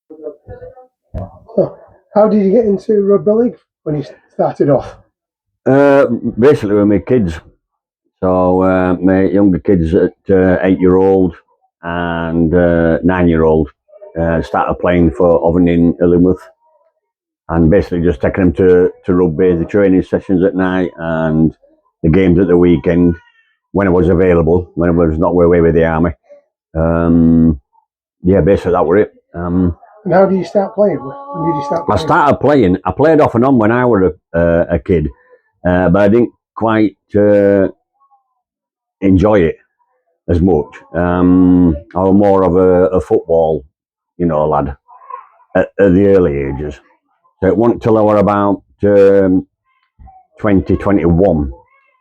Huh. How did you get into rugby league when you started off? Basically with my kids. So my younger kids at 8-year-old and 9-year-old started playing for Oven in Illingworth, and basically just taking them to rugby, the training sessions at night and the games at the weekend when I was available, when I was not away with the army. Um, yeah, basically that were it. And how did you start playing? When did you start I playing? started playing. I played off and on when I was a kid, but I didn't quite enjoy it as much. I was more of a football, lad at the early ages. So it wasn't till I was about 2021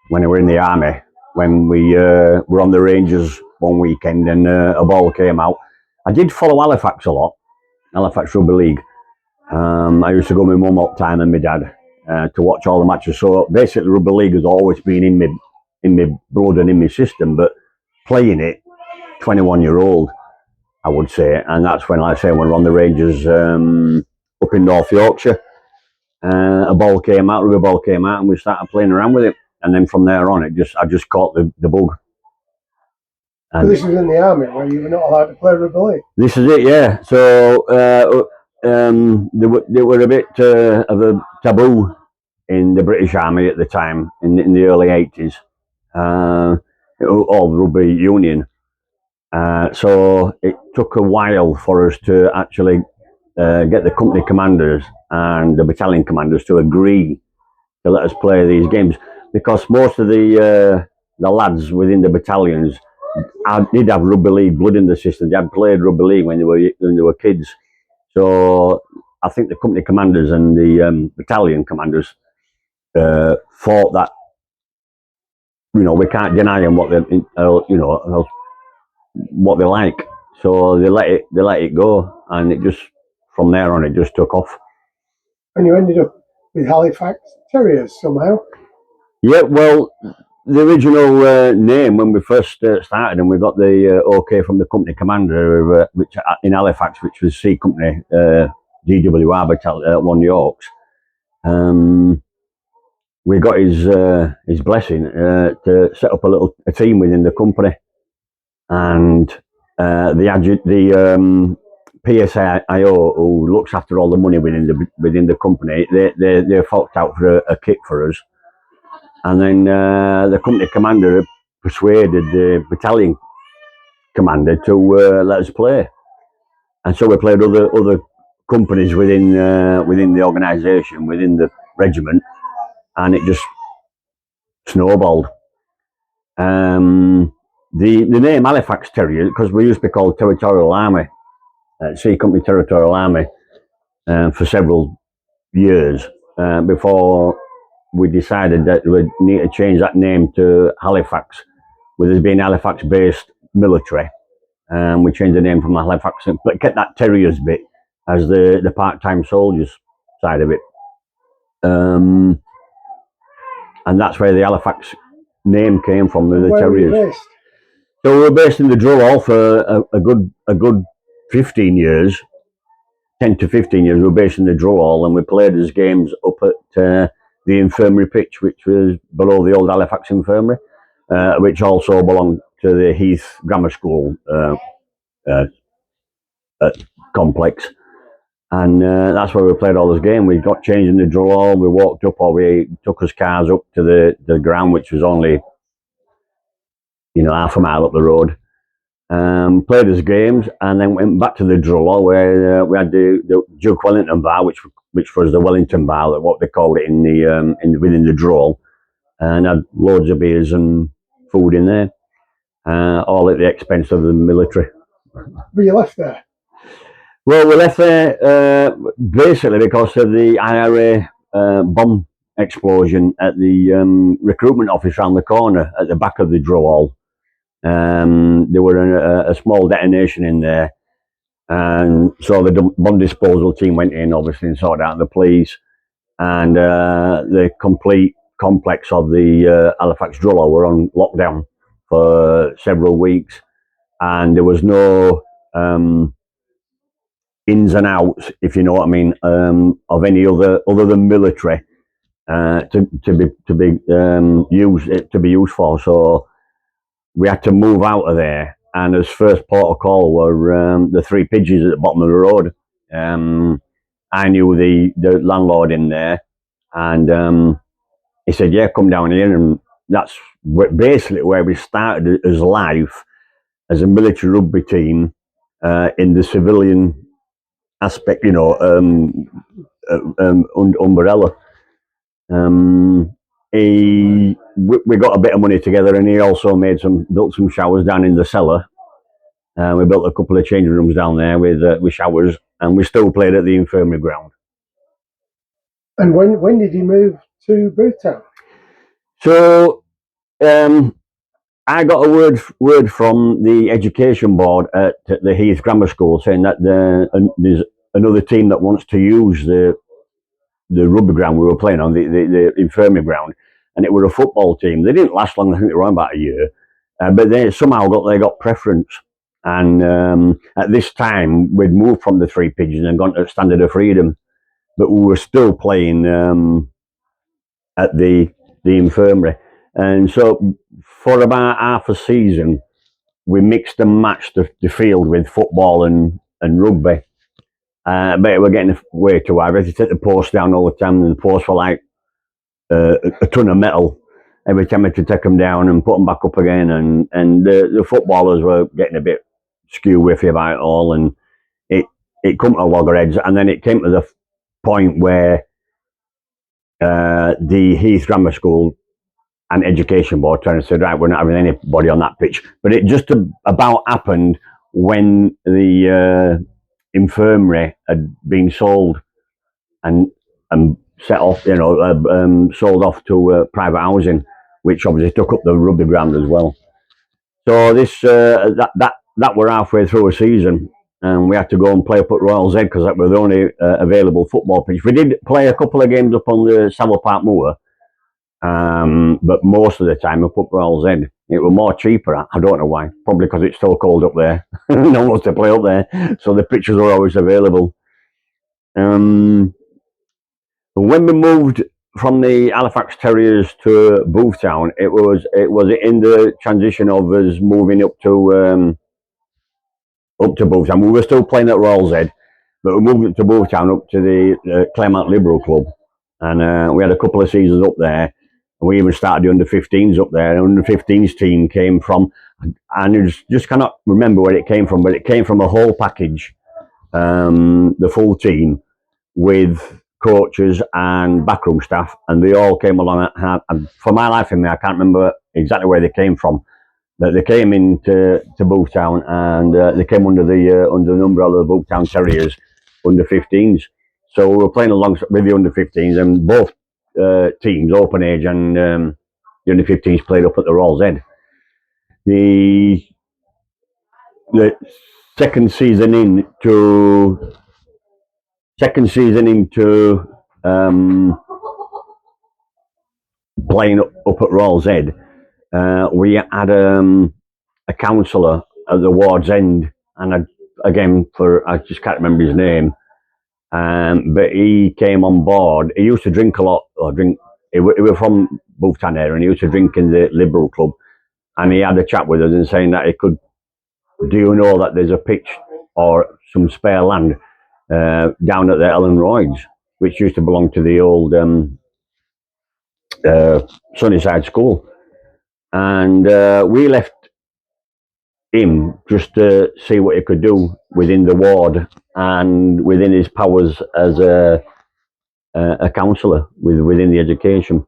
when I were in the army, when we were on the Rangers one weekend and a ball came out. I did follow Halifax a lot, Halifax Rugby League. I used to go with my mum all the time and my dad to watch all the matches. So basically, rugby league has always been in my blood and in my system. But playing it, 21-year-old, I would say, and that's when, like I say, when we were on the Rangers up in North Yorkshire. A ball came out, rugby ball came out, and we started playing around with it. And then from there on, I just caught the bug. So this was in the army where you were not allowed to play rugby league. This is it, yeah. So they were a bit of a taboo in the British Army at the time, in the early 80s, all rugby union. So it took a while for us to actually get the company commanders and the battalion commanders to agree to let us play these games, because most of the lads within the battalions did have rugby league blood in the system. They had played rugby league when they were kids. So I think the company commanders and the battalion commanders thought that we can't deny them what what they like. So they let it go, and it just from there on it just took off. And you ended up with Halifax Terriers somehow. Yeah, well, the original name when we first started, and we got the okay from the company commander, which in Halifax, which was C Company DWR Battalion 1 Yorks. We got his blessing to set up a team within the company, and the PSIO, who looks after all the money within the company, they forked out for a kit for us, and then the company commander persuaded the battalion commander to let us play, and so we played other companies within the organisation, within the regiment, and it just snowballed. The name Halifax Terrier, because we used to be called Territorial Army, C Company Territorial Army, for several years before we decided that we need to change that name to Halifax, with us being Halifax-based military. We changed the name from Halifax, but kept that Terriers bit as the part-time soldiers side of it. And that's where the Halifax name came from, the Where were you Terriers. based? So we were based in the Drull for a good 15 years, 10 to 15 years. We were based in the Drull, and we played as games up at the infirmary pitch, which was below the old Halifax Infirmary, which also belonged to the Heath Grammar School complex. And that's where we played all those games. We got changed in the Drull, we walked up, or we took us cars up to the ground, which was only half a mile up the road. Played his games, and then went back to the Drull, where we had the Duke Wellington bar, which was the Wellington bar, what they called it within the Drull, and had loads of beers and food in there, all at the expense of the military. But you left there. Well, we left there basically because of the IRA bomb explosion at the recruitment office around the corner at the back of the Drull. There were a small detonation in there, and so the bomb disposal team went in, obviously, and sorted out the police, and the complete complex of the Halifax Drull were on lockdown for several weeks, and there was no ins and outs, if you know what I mean, of any other than military to be used for. So we had to move out of there, and as first port of call were the Three Pigeons at the bottom of the road. I knew the landlord in there, and he said, "Yeah, come down here," and that's basically where we started as life as a military rugby team in the civilian aspect, umbrella. We got a bit of money together, and he also built some showers down in the cellar. We built a couple of changing rooms down there with showers, and we still played at the infirmary ground. And when did you move to Boothtown? So I got a word from the education board at the Heath Grammar School saying that there's another team that wants to use the rugby ground we were playing on, the infirmary ground, and it was a football team. They didn't last long. I think they were on about a year, but they somehow got preference. And at this time, we'd moved from the Three Pigeons and gone to Standard of Freedom, but we were still playing at the infirmary. And so for about half a season, we mixed and matched the field with football and rugby. But it were getting way too high. We had to take the posts down all the time, and the posts were like a ton of metal. Every time I had to take them down and put them back up again, and the footballers were getting a bit skew whiffy about it all, and it come to loggerheads, and then it came to the point where the Heath Grammar School and Education Board turned and said, right, we're not having anybody on that pitch. But it just about happened when the infirmary had been sold and set off, sold off to private housing, which obviously took up the rugby ground as well. So this that were halfway through a season, and we had to go and play up at Royal Z because that was the only available football pitch. We did play a couple of games up on the Savile Park Moor, but most of the time up at Royal Z. It was more cheaper. I don't know why. Probably because it's so cold up there. No one wants to play up there, so the pitches were always available. When we moved from the Halifax Terriers to Boothtown, it was in the transition of us moving up to Boothtown. We were still playing at Royal Z, but we moved up to Boothtown, up to the Claremont Liberal Club, and we had a couple of seasons up there. We even started the under-15s up there. The under-15s team came from, and I just cannot remember where it came from, but it came from a whole package, the full team, with coaches and backroom staff, and they all came along. And for my life in me, I can't remember exactly where they came from. But they came into Boothtown, and they came under the umbrella of the Boothtown Terriers under-15s. So we were playing along with the under-15s, and both teams, Open Age and the under-15s, played up at the Royal Z. The second season into playing up at Royal Z, we had a counsellor at the ward's end, and I just can't remember his name, but he came on board. He used to drink a lot, he was from Boothtown area, and he used to drink in the Liberal Club, and he had a chat with us and saying that do you know that there's a pitch or some spare land down at the Ellen Royds, which used to belong to the old Sunnyside School, and we left him just to see what he could do within the ward and within his powers as a counsellor within the education.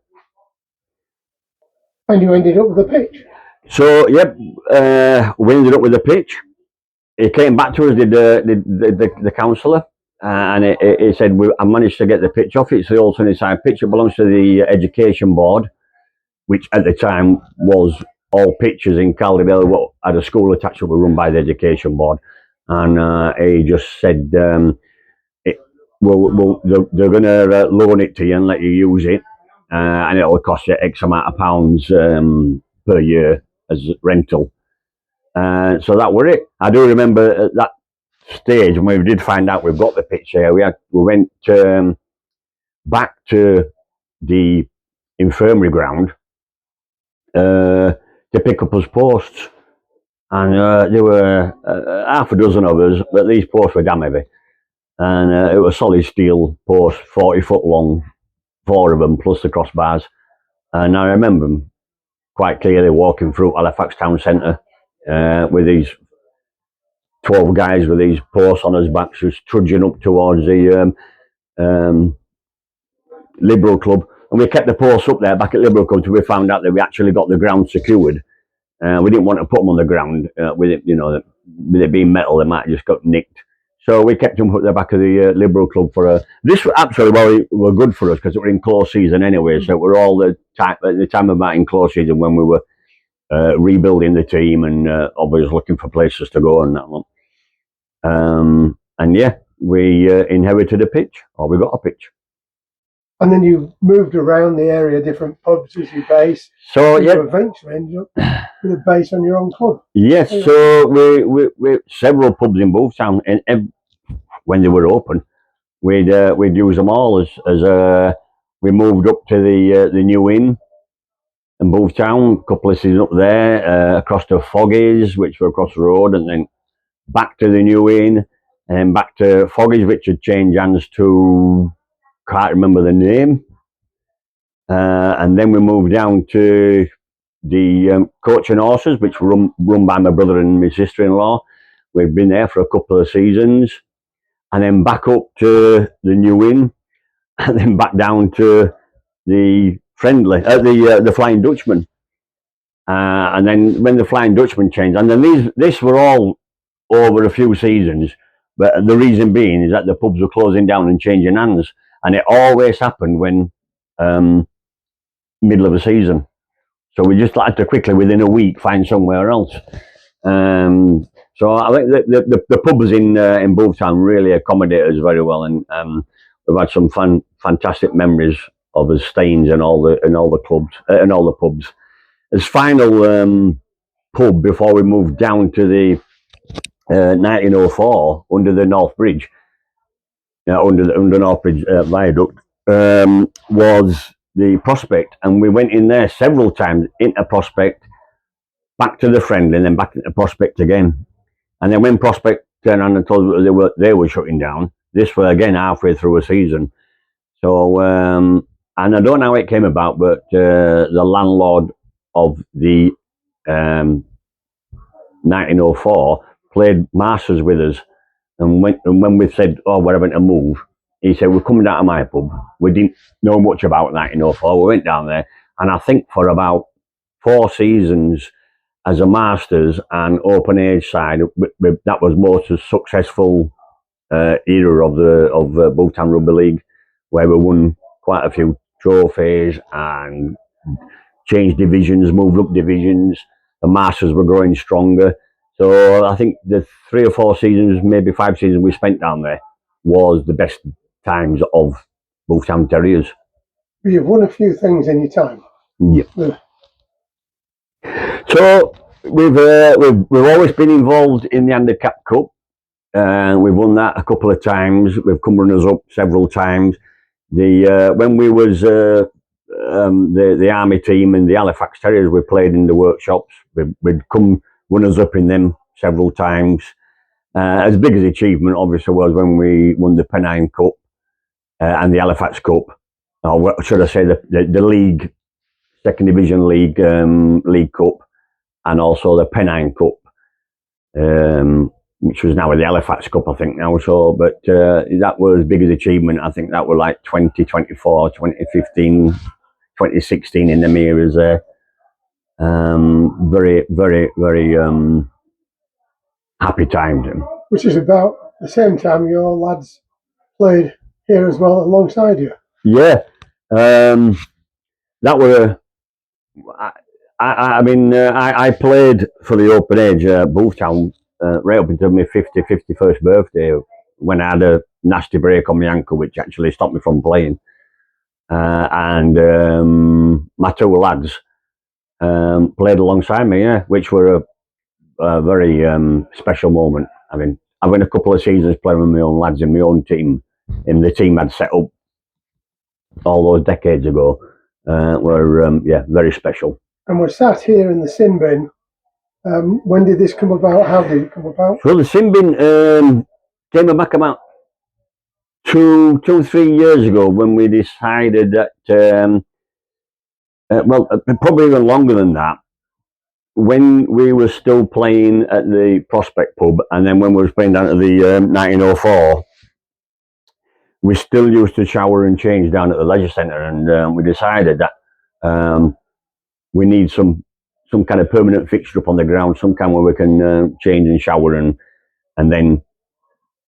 And you ended up with a pitch. So yep, we ended up with a pitch. He came back to us, did the counsellor, and he said, I managed to get the pitch off. It's the old Sunnyside pitch. It belongs to the education board, which at the time was all pitches in Calderdale had a school attached that were run by the education board. And he just said, they're going to loan it to you and let you use it, and it'll cost you X amount of pounds per year as rental. So that were it. I do remember at that stage, and we did find out we've got the pitch here, we went back to the infirmary ground to pick up us posts, and there were half a dozen of us, but these posts were damn heavy, and it was solid steel posts, 40 foot long, 4 of them plus the crossbars. And I remember them quite clearly walking through Halifax town centre with these 12 guys with these posts on his backs, just trudging up towards the Liberal Club. And we kept the posts up there back at Liberal Club until we found out that we actually got the ground secured. We didn't want to put them on the ground with it, with it being metal, they might have just got nicked. So we kept them at the back of the Liberal Club for this. Actually, well, it were good for us because it were in close season anyway. So it were all the time at the time of that in close season when we were rebuilding the team and obviously looking for places to go and that one. And yeah, we inherited a pitch, or we got a pitch. And then you moved around the area, different pubs as your base. So yeah, you eventually ended up with a base on your own club. Yes, so we several pubs in Boothtown, and when they were open, we'd use them all as we moved up to the new inn in Boothtown, a couple of seasons up there, across to Foggies, which were across the road, and then back to the new inn, and then back to Foggies, which had changed hands to, can't remember the name, and then we moved down to the Coach and Horses, which were run by my brother and my sister-in-law. We've been there for a couple of seasons, and then back up to the new inn, and then back down to the friendly, the Flying Dutchman. And then when the Flying Dutchman changed, and then this were all over a few seasons, but the reason being is that the pubs were closing down and changing hands, and it always happened when middle of a season. So we just had to quickly, within a week, find somewhere else. So I think the pubs in Boothtown really accommodate us very well, and we've had some fantastic memories of us staying in all the clubs and all the pubs. As final pub before we moved down to the 1904 under the North Bridge, under North Bridge viaduct, was the Prospect, and we went in there several times, into Prospect, back to the Friendly, and then back into Prospect again. And then when Prospect turned around and told us they were shutting down, this was again halfway through a season. So, and I don't know how it came about, but the landlord of the 1904 played Masters with us, and when we said, oh, we're having to move, he said, we're coming down to my pub. We didn't know much about 1904. We went down there, and I think for about 4 seasons as a Masters and open age side, that was most successful era of Boothtown Rugby League, where we won quite a few trophies and changed divisions, moved up divisions. The Masters were growing stronger. So I think the 3 or 4 seasons, maybe 5 seasons we spent down there was the best times of Boothtown Terriers. You've won a few things in your time. Yeah. So we've always been involved in the Handicap Cup, and we've won that a couple of times. We've come runners up several times. When we was the army team and the Halifax Terriers, we played in the workshops. We'd come runners up in them several times. As big as achievement, obviously, was when we won the Pennine Cup and the Halifax Cup, or should I say the league, second division league cup, and also the Pennine Cup, which was now the Halifax Cup, I think now. So, but that was big as achievement. I think that were like 2014, 2015, 2016 in the mirrors there. Very, very, very happy times. Which is about the same time your lads played here as well alongside you. Yeah, that were. I played for the open age Boothtown right up until my 51st birthday, when I had a nasty break on my ankle, which actually stopped me from playing. And my 2 lads played alongside me, yeah, which were a very special moment. I mean, having a couple of seasons playing with my own lads in my own team, in the team I'd set up all those decades ago, were very special. And we're sat here in the sin bin. When did this come about? How did it come about? Well, the sin bin came back about 3 years ago when we decided that, probably even longer than that, when we were still playing at the Prospect pub, and then when we were playing down at the 1904, we still used to shower and change down at the leisure centre, and we decided that we need some kind of permanent fixture up on the ground, some kind where we can change and shower and then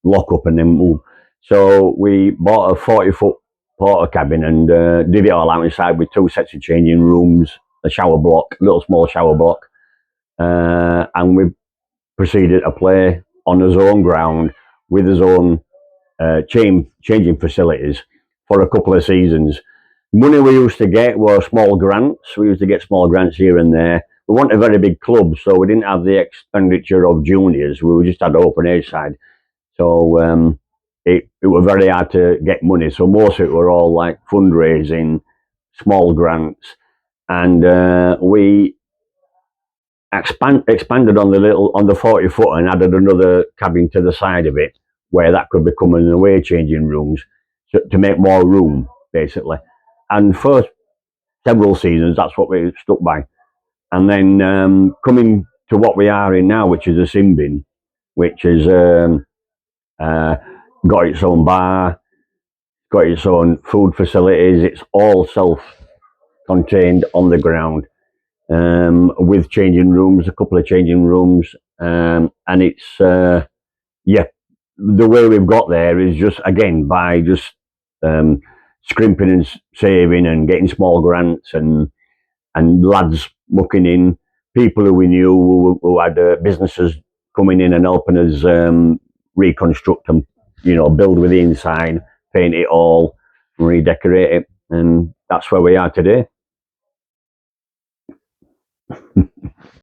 lock up and then move. So we bought a 40-foot porter cabin and did it all out inside with 2 sets of changing rooms, a shower block, little small shower block, and we proceeded to play on his own ground with his own changing facilities for a couple of seasons. Money we used to get were small grants. We used to get small grants here and there. We weren't a very big club, so we didn't have the expenditure of juniors. We just had the open age side. So it was very hard to get money. So most of it were all like fundraising, small grants, and we expanded on the 40-foot and added another cabin to the side of it, where that could become an away changing rooms to make more room, basically. And for several seasons, that's what we stuck by. And then coming to what we are in now, which is a sin bin, which is got its own bar, got its own food facilities. It's all self-contained on the ground, with changing rooms, a couple of changing rooms, and it's the way we've got there is just again by just scrimping and saving and getting small grants and lads mucking in, people who we knew who had businesses coming in and helping us reconstruct and build with the inside, paint it all, redecorate it, and that's where we are today.